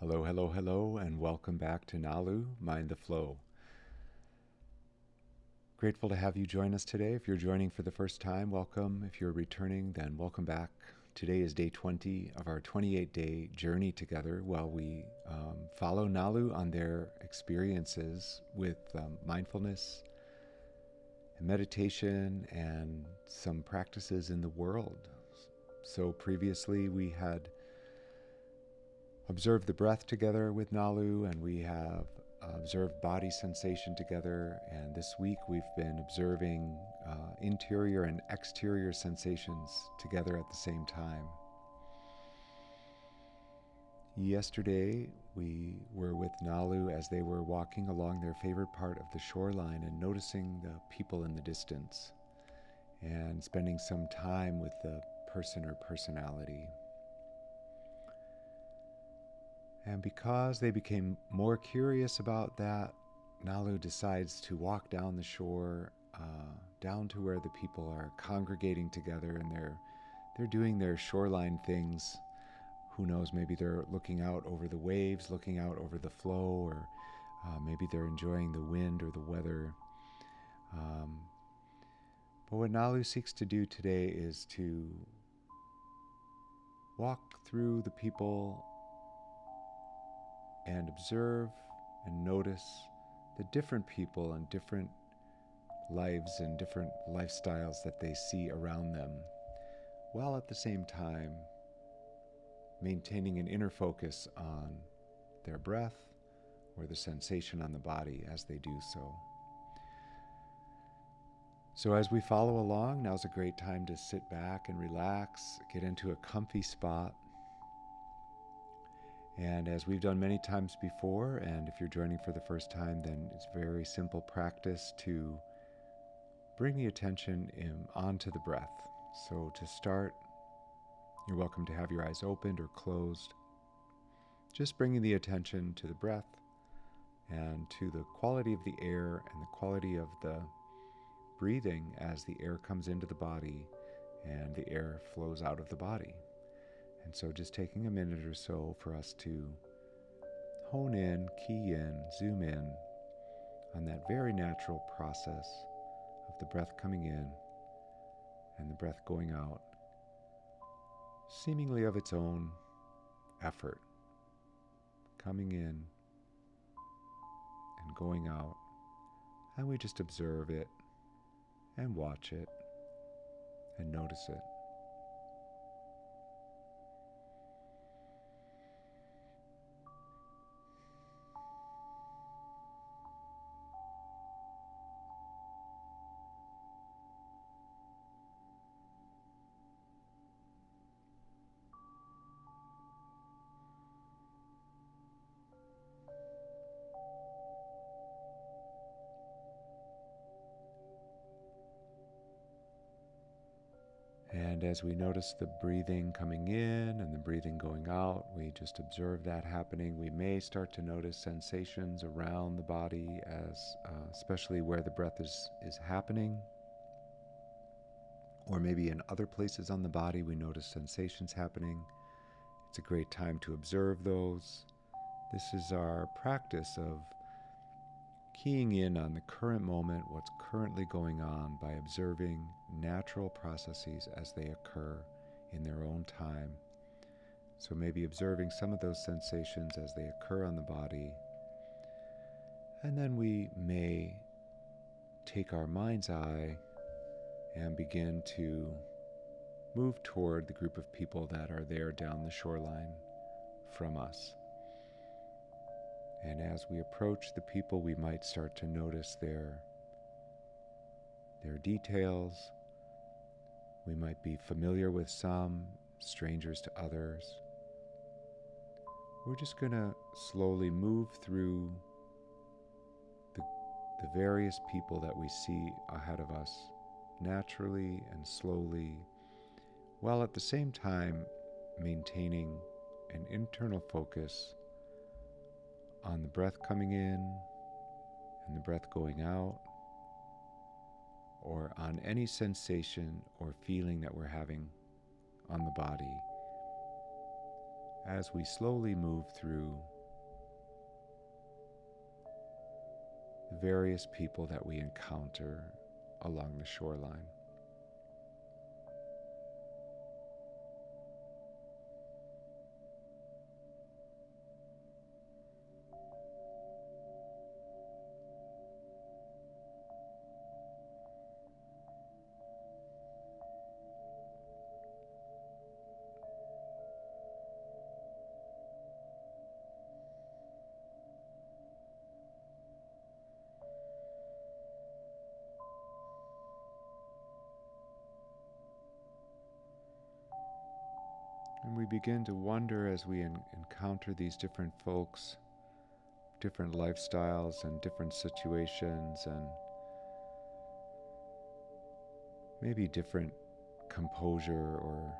Hello, hello, hello, and welcome back to Nalu Mind the Flow. Grateful to have you join us today. If you're joining for the first time, welcome. If you're returning, then welcome back. Today is day 20 of our 28-day journey together while we follow Nalu on their experiences with mindfulness and meditation and some practices in the world. So previously we had observed the breath together with Nalu, and we have observed body sensation together. And this week we've been observing interior and exterior sensations together at the same time. Yesterday we were with Nalu as they were walking along their favorite part of the shoreline and noticing the people in the distance and spending some time with the person or personality. And because they became more curious about that, Nalu decides to walk down the shore, down to where the people are congregating together, and they're doing their shoreline things. Who knows, maybe they're looking out over the waves, looking out over the flow, or maybe they're enjoying the wind or the weather. But what Nalu seeks to do today is to walk through the people and observe and notice the different people and different lives and different lifestyles that they see around them, while at the same time maintaining an inner focus on their breath or the sensation on the body as they do so. So as we follow along, now's a great time to sit back and relax, get into a comfy spot. And as we've done many times before, and if you're joining for the first time, then it's very simple practice to bring the attention onto the breath. So to start, you're welcome to have your eyes opened or closed. Just bringing the attention to the breath and to the quality of the air and the quality of the breathing as the air comes into the body and the air flows out of the body. And so just taking a minute or so for us to hone in, key in, zoom in on that very natural process of the breath coming in and the breath going out, seemingly of its own effort, coming in and going out. And we just observe it and watch it and notice it. And as we notice the breathing coming in and the breathing going out, we just observe that happening. We may start to notice sensations around the body, as especially where the breath is happening, or maybe in other places on the body we notice sensations happening. It's a great time to observe those. This is our practice of keying in on the current moment, what's currently going on, by observing natural processes as they occur in their own time. So maybe observing some of those sensations as they occur on the body. And then we may take our mind's eye and begin to move toward the group of people that are there down the shoreline from us. And as we approach the people, we might start to notice their details. We might be familiar with some, strangers to others. We're just going to slowly move through the various people that we see ahead of us, naturally and slowly, while at the same time maintaining an internal focus on the breath coming in and the breath going out, or on any sensation or feeling that we're having on the body as we slowly move through the various people that we encounter along the shoreline. And we begin to wonder as we encounter these different folks, different lifestyles and different situations, and maybe different composure or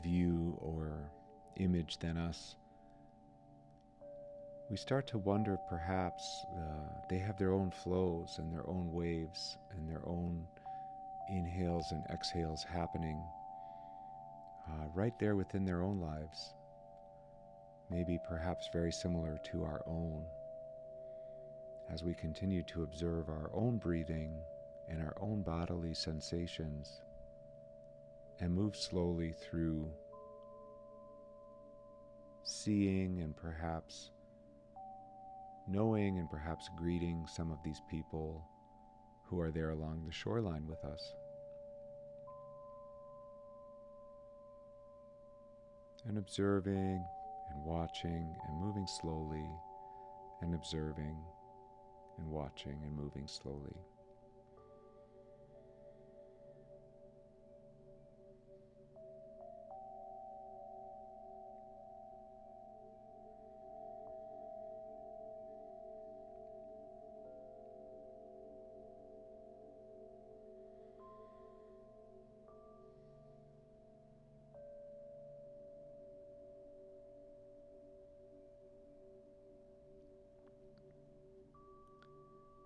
view or image than us. We start to wonder if perhaps they have their own flows and their own waves and their own inhales and exhales happening right there within their own lives, maybe perhaps very similar to our own, as we continue to observe our own breathing and our own bodily sensations and move slowly through seeing and perhaps knowing and perhaps greeting some of these people who are there along the shoreline with us. And observing and watching and moving slowly, and observing and watching and moving slowly.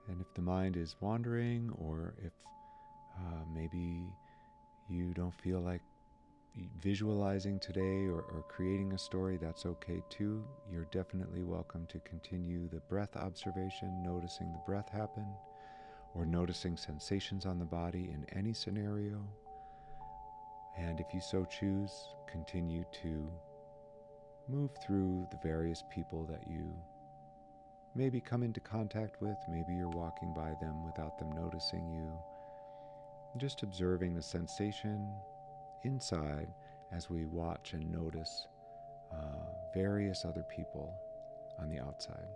And if the mind is wandering, or if maybe you don't feel like visualizing today or creating a story, that's okay too. You're definitely welcome to continue the breath observation, noticing the breath happen, or noticing sensations on the body in any scenario. And if you so choose, continue to move through the various people that you maybe come into contact with. Maybe you're walking by them without them noticing you. Just observing the sensation inside as we watch and notice various other people on the outside.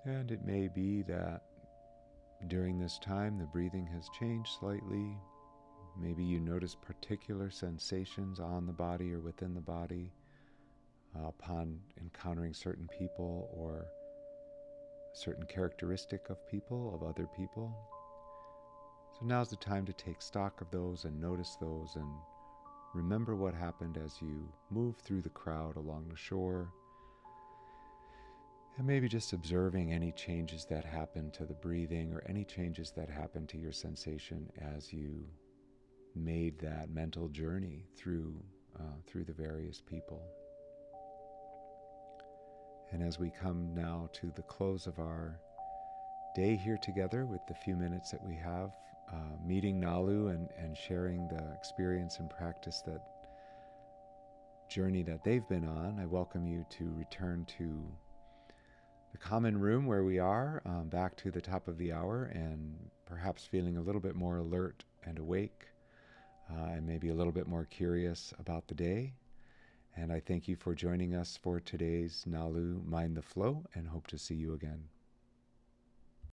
And it may be that during this time the breathing has changed slightly. Maybe you notice particular sensations on the body or within the body upon encountering certain people or a certain characteristic of people, of other people. So now's the time to take stock of those and notice those and remember what happened as you move through the crowd along the shore. And maybe just observing any changes that happen to the breathing or any changes that happen to your sensation as you made that mental journey through the various people. And as we come now to the close of our day here together with the few minutes that we have, meeting Nalu and sharing the experience and practice, that journey that they've been on, I welcome you to return to the common room where we are, back to the top of the hour, and perhaps feeling a little bit more alert and awake, and maybe a little bit more curious about the day. And I thank you for joining us for today's Nalu Mind the Flow, and hope to see you again.